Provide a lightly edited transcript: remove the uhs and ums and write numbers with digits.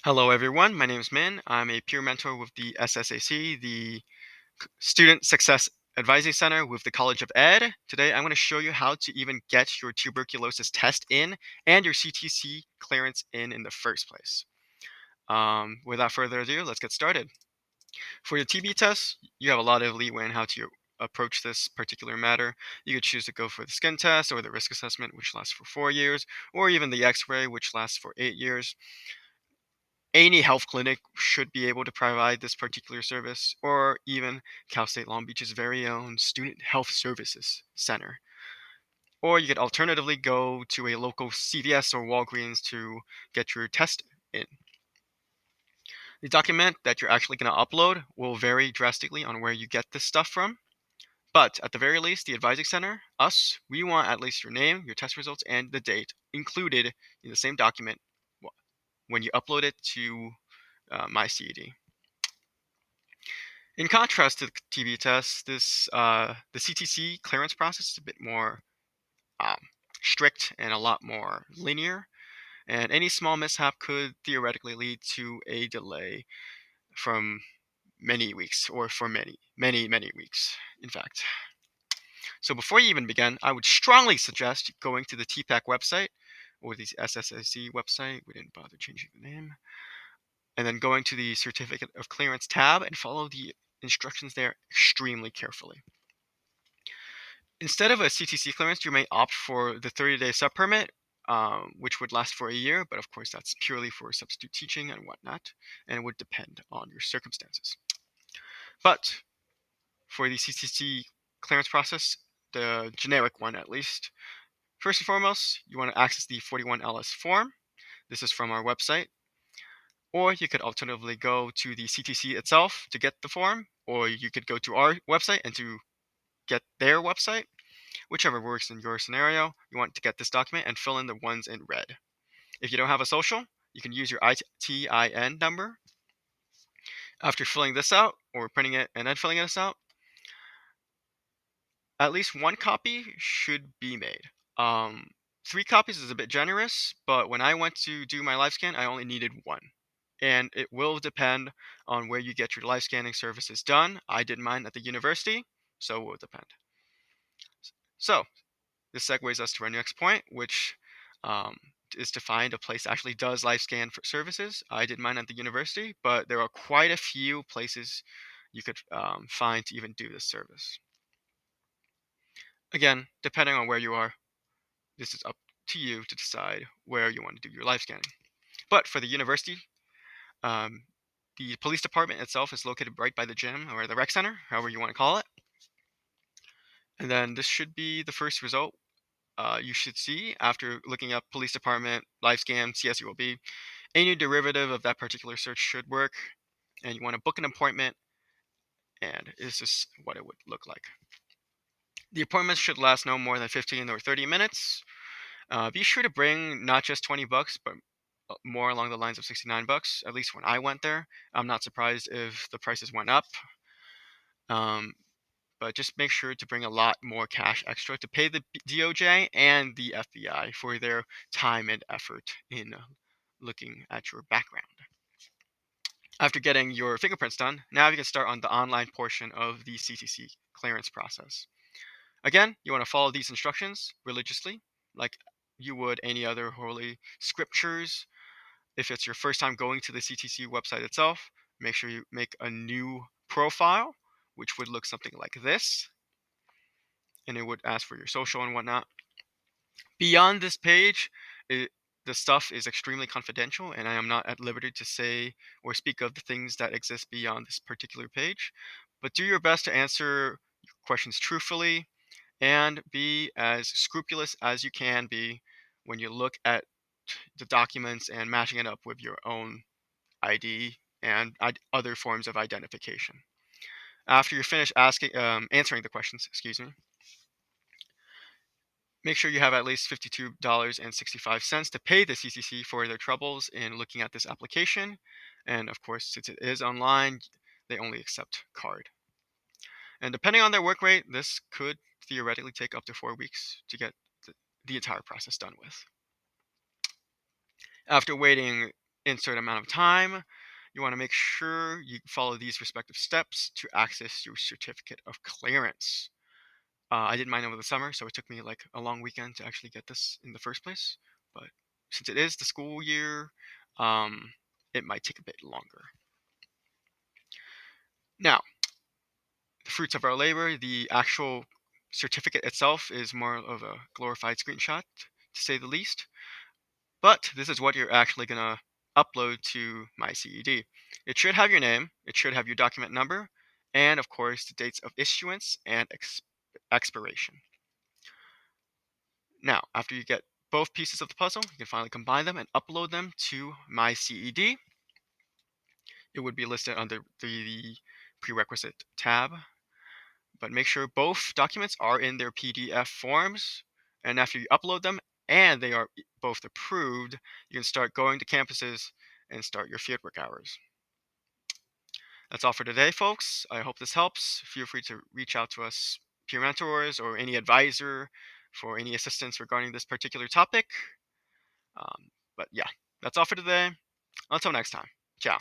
Hello, everyone. My name is Min. I'm a peer mentor with the SSAC, the Student Success Advisory Center with the College of Ed. Today, I'm going to show you how to even get your tuberculosis test in and your CTC clearance in the first place. Without further ado, let's get started. For your TB test, you have a lot of leeway in how to approach this particular matter. You could choose to go for the skin test or the risk assessment, which lasts for 4 years, or even the X-ray, which lasts for 8 years. Any health clinic should be able to provide this particular service, or even Cal State Long Beach's very own Student Health Services Center. Or you could alternatively go to a local CVS or Walgreens to get your test in. The document that you're actually going to upload will vary drastically on where you get this stuff from. But at the very least, the advising center, us, we want at least your name, your test results, and the date included in the same document when you upload it to MyCED. In contrast to the TB test, the CTC clearance process is a bit more um, strict and a lot more linear, and any small mishap could theoretically lead to a delay from many weeks, or for many weeks, in fact. So before you even begin, I would strongly suggest going to the TPAC website or the SSIC website. We didn't bother changing the name. And then going to the Certificate of Clearance tab and follow the instructions there extremely carefully. Instead of a CTC clearance, you may opt for the 30-day subpermit, which would last for a year, but of course that's purely for substitute teaching and whatnot, and it would depend on your circumstances. But for the CTC clearance process, the generic one at least, first and foremost, you want to access the 41LS form. This is from our website. Or you could alternatively go to the CTC itself to get the form, or you could go to our website and to get their website. Whichever works in your scenario, you want to get this document and fill in the ones in red. If you don't have a social, you can use your ITIN number. After filling this out, or printing it and then filling this out, at least one copy should be made. 3 copies is a bit generous, but when I went to do my live scan, I only needed one. And it will depend on where you get your live scanning services done. I did mine at the university, so it will depend. So, this segues us to our next point, which um, is to find a place that actually does live scan for services. I did mine at the university, but there are quite a few places you could find to even do this service. Again, depending on where you are, this is up to you to decide where you want to do your live scanning. But for the university, um, the police department itself is located right by the gym or the rec center, however you want to call it. And then this should be the first result you should see after looking up police department, live scan, CSULB. Any derivative of that particular search should work. And you want to book an appointment, and this is what it would look like. The appointments should last no more than 15 or 30 minutes. Be sure to bring not just $20, but more along the lines of $69. At least when I went there, I'm not surprised if the prices went up. But just make sure to bring a lot more cash extra to pay the DOJ and the FBI for their time and effort in looking at your background. After getting your fingerprints done, now you can start on the online portion of the CTC clearance process. Again, you want to follow these instructions religiously, like you would any other holy scriptures. If it's your first time going to the CTC website itself, make sure you make a new profile, which would look something like this, and it would ask for your social and whatnot. Beyond this page, the stuff is extremely confidential, and I am not at liberty to say or speak of the things that exist beyond this particular page. But do your best to answer questions truthfully and be as scrupulous as you can be when you look at the documents and matching it up with your own ID and other forms of identification. After you're finished answering the questions, excuse me, make sure you have at least $52.65 to pay the CCC for their troubles in looking at this application. And of course, since it is online, they only accept card. And depending on their work rate, this could theoretically take up to 4 weeks to get the entire process done with. After waiting in a certain amount of time. You want to make sure you follow these respective steps to access your certificate of clearance. I did mine over the summer, so it took me like a long weekend to actually get this in the first place. But since it is the school year, um, it might take a bit longer. Now, the fruits of our labor, the actual certificate itself is more of a glorified screenshot, to say the least. But this is what you're actually going to upload to MyCED. It should have your name, it should have your document number, and of course the dates of issuance and expiration. Now, after you get both pieces of the puzzle, you can finally combine them and upload them to MyCED. It would be listed under the prerequisite tab, but make sure both documents are in their PDF forms. And after you upload them and they are both approved, you can start going to campuses and start your fieldwork hours. That's all for today, folks. I hope this helps. Feel free to reach out to us, peer mentors, or any advisor for any assistance regarding this particular topic. But yeah, that's all for today. Until next time. Ciao.